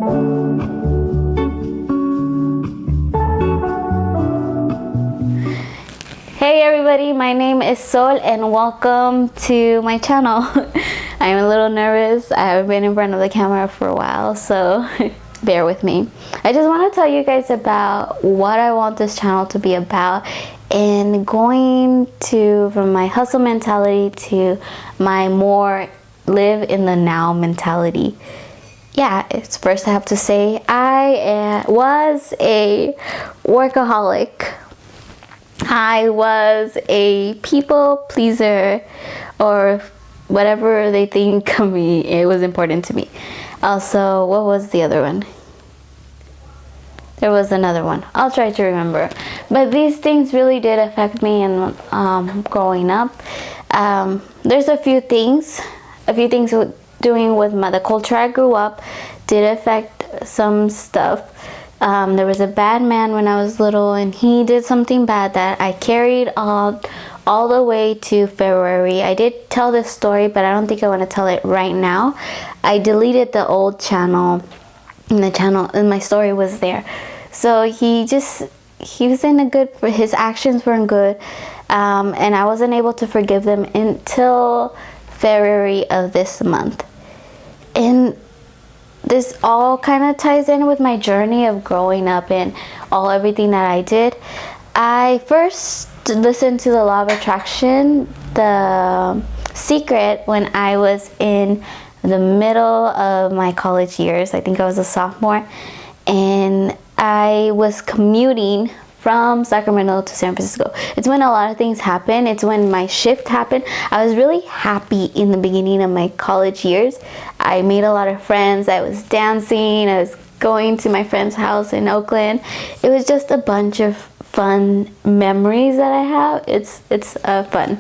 Hey everybody, my name is Sol and welcome to my channel. I'm a little nervous. I haven't been in front of the camera for a while, so bear with me. I just want to tell you guys about what I want this channel to be about and going to from my hustle mentality to my more live in the now mentality. Yeah, it's first I have to say I was a workaholic. I was a people pleaser, or whatever they think of me, it was important to me. Also, what was the other one? There was another one. I'll try to remember. But these things really did affect me in growing up. There's a few things doing with the culture I grew up did affect some stuff. There was a bad man when I was little, and he did something bad that I carried all the way to February. I did tell this story, but I don't think I want to tell it right now. I deleted the old channel, and my story was there. So he was in a good, his actions weren't good, and I wasn't able to forgive them until February of this month. And this all kind of ties in with my journey of growing up and everything that I did. I first listened to the Law of Attraction, The Secret, when I was in the middle of my college years. I think I was a sophomore, and I was commuting from Sacramento to San Francisco. It's when a lot of things happen. It's when my shift happened. I was really happy in the beginning of my college years. I made a lot of friends. I was dancing. I was going to my friend's house in Oakland. It was just a bunch of fun memories that I have. It's fun.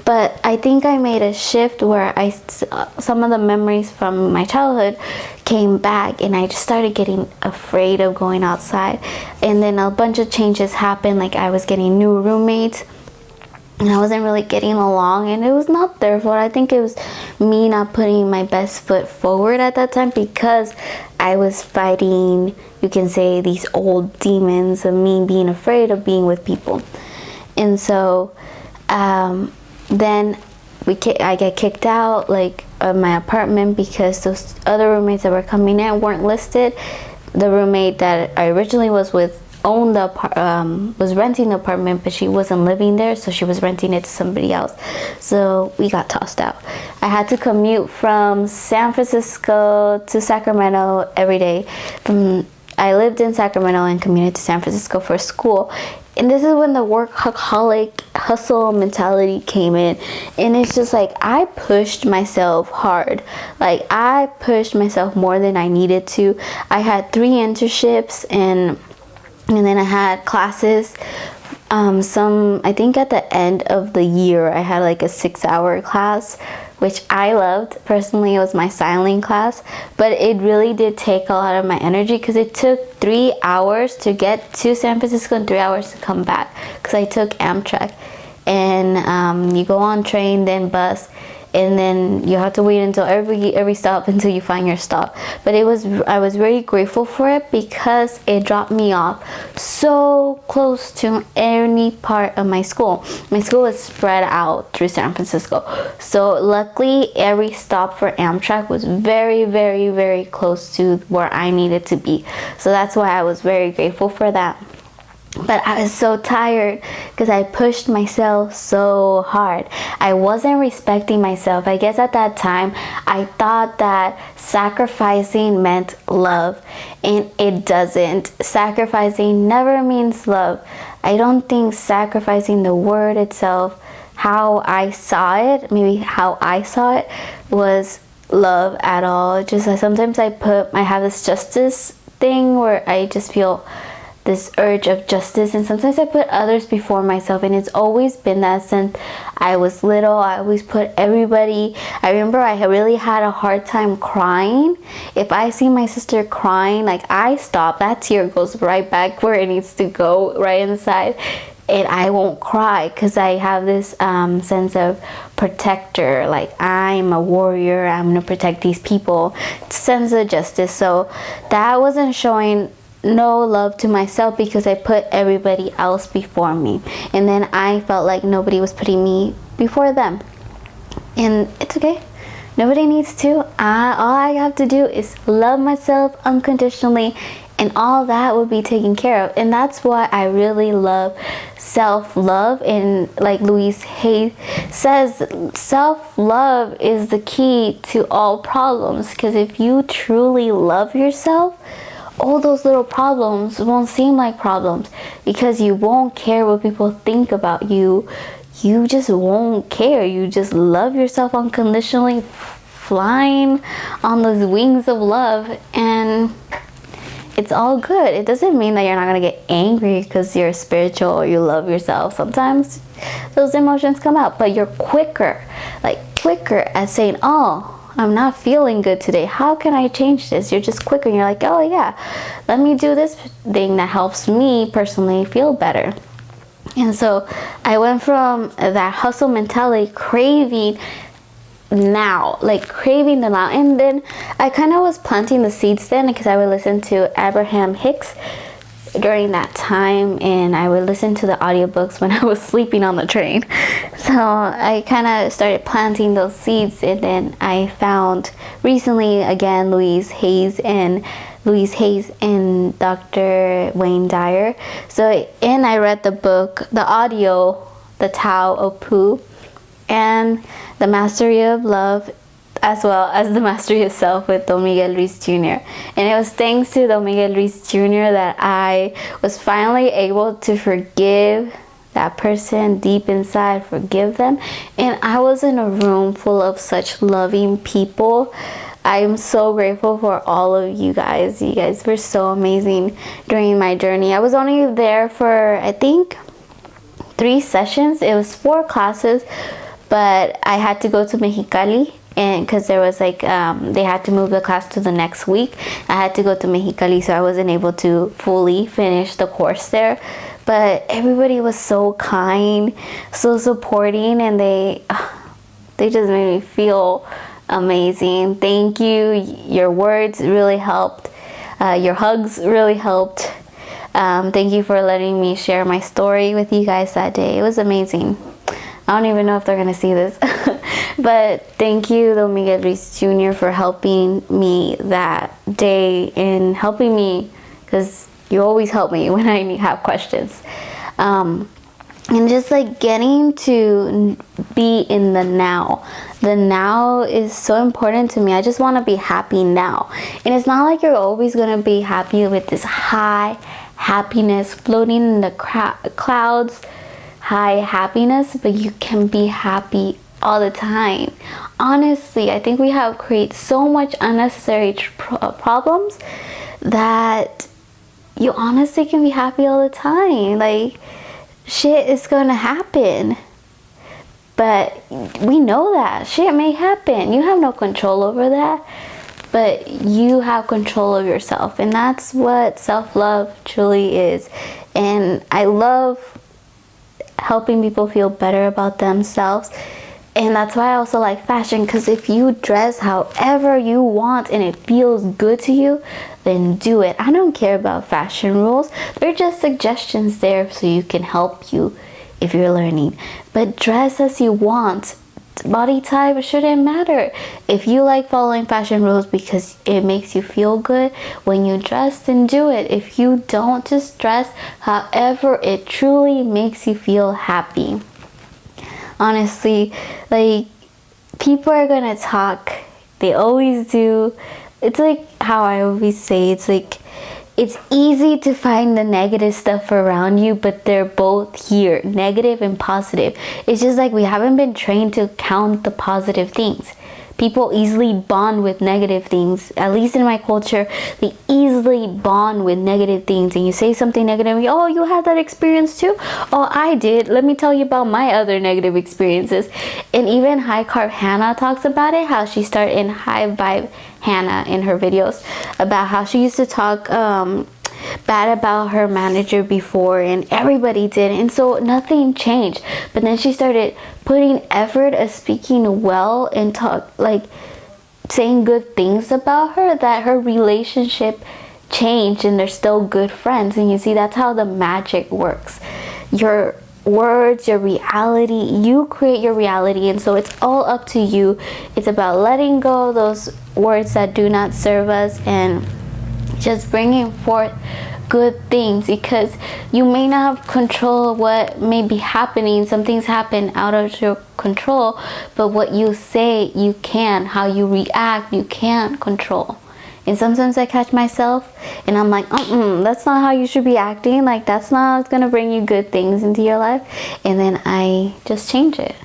But I think I made a shift where some of the memories from my childhood came back, and I just started getting afraid of going outside. And then a bunch of changes happened, like I was getting new roommates, and I wasn't really getting along, and it was not their fault. I think it was me not putting my best foot forward at that time, because I was fighting, you can say, these old demons of me being afraid of being with people. And so then I get kicked out of my apartment because those other roommates that were coming in weren't listed. The roommate that I originally was with was renting the apartment, but she wasn't living there, so she was renting it to somebody else. So we got tossed out. I had to commute from San Francisco to Sacramento every day. I lived in Sacramento and commuted to San Francisco for school. And this is when the workaholic hustle mentality came in. And it's just like, I pushed myself hard. Like, I pushed myself more than I needed to. I had 3 internships, and then I had classes. I think at the end of the year, I had like a 6-hour class, which I loved. Personally, it was my styling class, but it really did take a lot of my energy, because it took 3 hours to get to San Francisco and 3 hours to come back, because I took Amtrak. And you go on train, then bus, and then you have to wait until every stop until you find your stop. But I was very grateful for it, because it dropped me off so close to any part of my school. My school was spread out through San Francisco, so luckily every stop for Amtrak was very, very, very close to where I needed to be. So that's why I was very grateful for that. But I was so tired because I pushed myself so hard. I wasn't respecting myself. I guess at that time, I thought that sacrificing meant love, and it doesn't. Sacrificing never means love. I don't think sacrificing, the word itself, how I saw it was love at all. Just sometimes I have this justice thing where I just feel this urge of justice, and sometimes I put others before myself, and it's always been that since I was little. I always put everybody. I remember I really had a hard time crying. If I see my sister crying, like, I stop, that tear goes right back where it needs to go, right inside. and I won't cry because I have this sense of protector, like I'm a warrior, I'm gonna protect these people, sense of justice. So that wasn't showing no love to myself because I put everybody else before me, and then I felt like nobody was putting me before them. And it's okay, nobody needs to. All I have to do is love myself unconditionally, and all that will be taken care of. And that's why I really love self-love. And like Louise Hay says, self-love is the key to all problems, because if you truly love yourself, all those little problems won't seem like problems, because you won't care what people think about you. You just won't care. You just love yourself unconditionally, flying on those wings of love, and it's all good. It doesn't mean that you're not gonna get angry because you're spiritual or you love yourself. Sometimes those emotions come out, but you're quicker at saying, oh, I'm not feeling good today. How can I change this? You're just quicker, and you're like, oh yeah, let me do this thing that helps me personally feel better. And so I went from that hustle mentality, craving now, like craving the now. And then I kind of was planting the seeds then, because I would listen to Abraham Hicks during that time, and I would listen to the audiobooks when I was sleeping on the train. So I kind of started planting those seeds, and then I found recently again Louise Hayes and Dr. Wayne Dyer. So I read the book, the audio, The Tao of Pooh, and The Mastery of Love, as well as The Mastery of Self with Don Miguel Ruiz Jr. And it was thanks to Don Miguel Ruiz Jr. that I was finally able to forgive that person deep inside, forgive them. And I was in a room full of such loving people. I'm so grateful for all of you guys. You guys were so amazing during my journey. I was only there for, I think, 3 sessions. It was 4 classes, but I had to go to Mexicali, and because there was like they had to move the class to the next week. I had to go to Mexicali, so I wasn't able to fully finish the course there. But everybody was so kind, so supporting, and they just made me feel amazing. Thank you. Your words really helped. Your hugs really helped. Thank you for letting me share my story with you guys that day. It was amazing. I don't even know if they're gonna see this. But thank you, Don Miguel Ruiz Jr., for helping me that day, and helping me, because you always help me when I have questions. And just like getting to be in the now. The now is so important to me. I just want to be happy now. And it's not like you're always going to be happy with this high happiness floating in the clouds, high happiness, but you can be happy all the time. Honestly, I think we have created so much unnecessary problems that you honestly can be happy all the time. Like, shit is gonna happen, but we know that shit may happen. You have no control over that, but you have control of yourself, and that's what self-love truly is. And I love helping people feel better about themselves. And that's why I also like fashion, because if you dress however you want and it feels good to you, then do it. I don't care about fashion rules. They're just suggestions there so you can help you if you're learning. But dress as you want. Body type shouldn't matter. If you like following fashion rules because it makes you feel good when you dress, then do it. If you don't, just dress however it truly makes you feel happy. Honestly, like, people are gonna talk. They always do. It's like how I always say, it's like, it's easy to find the negative stuff around you, but they're both here, negative and positive. It's just like we haven't been trained to count the positive things. People easily bond with negative things. At least in my culture, they easily bond with negative things. And you say something negative, and oh, you had that experience too? Oh, I did. Let me tell you about my other negative experiences. And even High Carb Hannah talks about it, how she started in High Vibe Hannah in her videos, about how she used to talk bad bad about her manager before, and everybody did, and so nothing changed. But then she started putting effort at speaking well and saying good things about her, that her relationship changed and they're still good friends. And you see, that's how the magic works. Your words, your reality, you create your reality, and so it's all up to you. It's about letting go those words that do not serve us and just bringing forth good things, because you may not have control of what may be happening. Some things happen out of your control, but what you say, you can. How you react, you can't control. And sometimes I catch myself and I'm like, that's not how you should be acting. Like, that's not gonna bring you good things into your life. And then I just change it.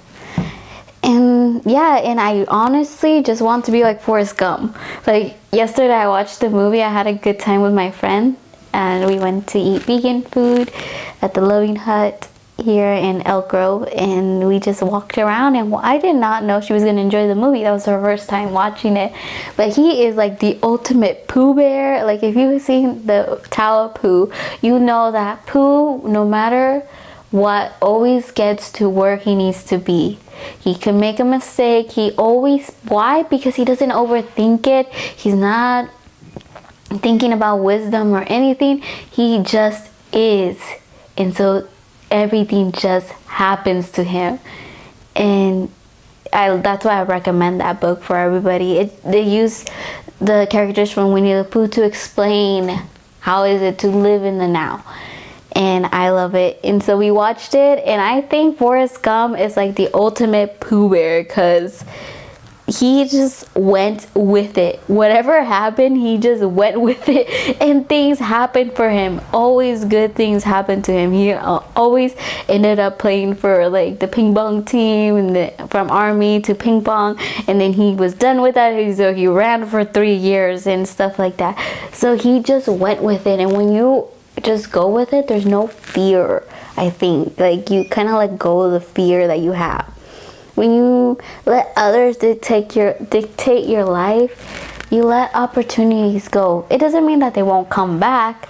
And yeah, and I honestly just want to be like Forrest Gump. Like, yesterday I watched the movie. I had a good time with my friend, and we went to eat vegan food at the Loving Hut here in Elk Grove, and we just walked around, and I did not know she was going to enjoy the movie. That was her first time watching it. But he is like the ultimate Pooh Bear. Like, if you've seen the Tower of Pooh, you know that Pooh, no matter what, always gets to where he needs to be. He can make a mistake. He always, why? Because he doesn't overthink it. He's not thinking about wisdom or anything. He just is. And so everything just happens to him. And that's why I recommend that book for everybody. They use the characters from Winnie the Pooh to explain how is it to live in the now. And I love it. And so we watched it, and I think Forrest Gump is like the ultimate Pooh Bear, because he just went with it. Whatever happened, he just went with it, and things happened for him. Always good things happened to him. He always ended up playing for like the ping pong team, and from army to ping pong, and then he was done with that. So he ran for 3 years and stuff like that. So he just went with it. And when you just go with it, there's no fear. I think like you kind of let go of the fear that you have. When you let others dictate your life, you let opportunities go. It doesn't mean that they won't come back.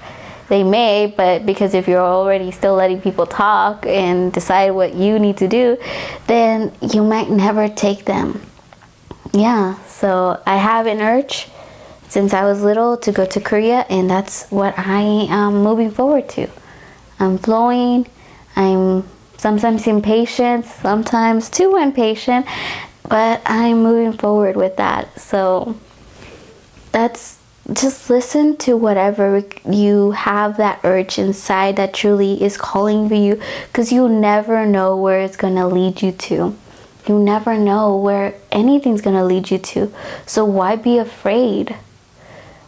They may, but because if you're already still letting people talk and decide what you need to do, then you might never take them. Yeah, so I have an urge since I was little to go to Korea, and that's what I am moving forward to. I'm flowing. I'm sometimes impatient, sometimes too impatient, but I'm moving forward with that. So that's, just listen to whatever you have that urge inside that truly is calling for you, because you never know where it's going to lead you to. You never know where anything's going to lead you to. So why be afraid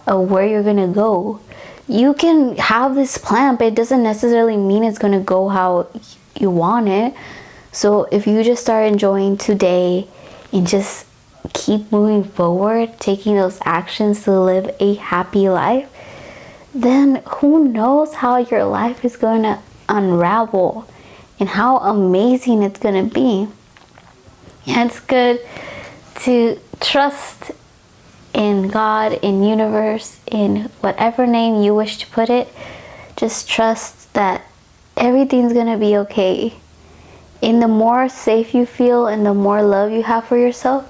of where you're gonna go? You can have this plan, but it doesn't necessarily mean it's gonna go how you want it. So if you just start enjoying today and just keep moving forward, taking those actions to live a happy life, then who knows how your life is gonna unravel and how amazing it's gonna be. Yeah, it's good to trust in God, in universe, in whatever name you wish to put it. Just trust that everything's gonna be okay. And the more safe you feel and the more love you have for yourself,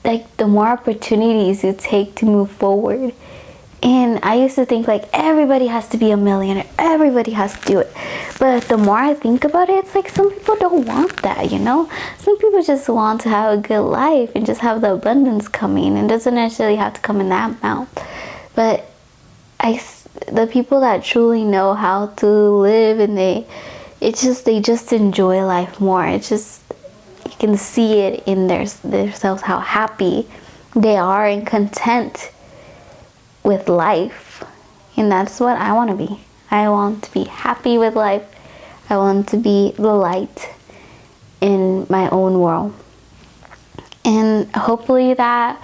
like the more opportunities you take to move forward. And I used to think like everybody has to be a millionaire, everybody has to do it. But the more I think about it, it's like some people don't want that, you know? Some people just want to have a good life and just have the abundance coming. It doesn't necessarily have to come in that amount. But the people that truly know how to live, and they just enjoy life more. It's just, you can see it in themselves how happy they are and content with life. And that's what I want to be. I want to be happy with life. I want to be the light in my own world. And hopefully that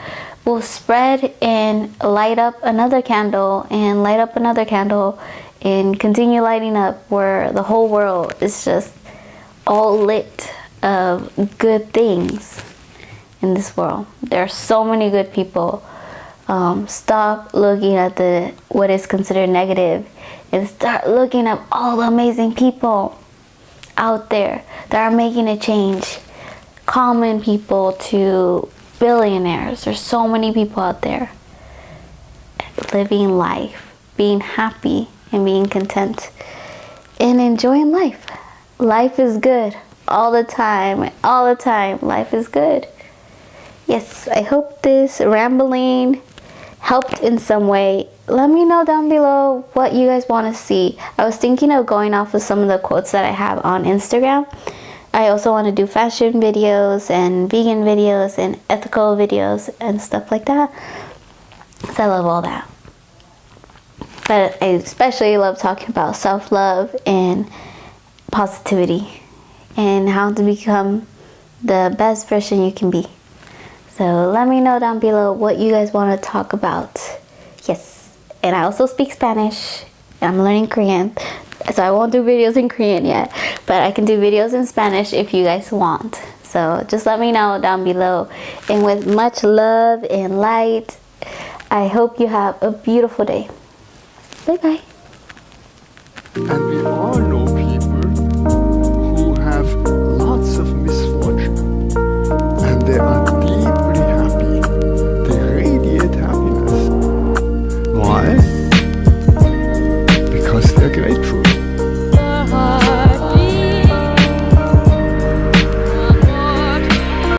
will spread and light up another candle and light up another candle and continue lighting up, where the whole world is just all lit of good things in this world. There are so many good people Stop looking at what is considered negative and start looking at all the amazing people out there that are making a change. Common people to billionaires. There's so many people out there living life, being happy and being content and enjoying life. Life is good all the time. All the time, life is good. Yes, I hope this rambling helped in some way. Let me know down below what you guys want to see. I was thinking of going off of some of the quotes that I have on Instagram. I also want to do fashion videos and vegan videos and ethical videos and stuff like that. So I love all that. But I especially love talking about self-love and positivity and how to become the best version you can be. So let me know down below what you guys want to talk about. Yes, and I also speak Spanish. I'm learning Korean, so I won't do videos in Korean yet, but I can do videos in Spanish if you guys want. So just let me know down below. And with much love and light, I hope you have a beautiful day. Bye bye. And we all know people who have lots of misfortune and they are deeply happy. They radiate happiness. Why? Because they're grateful.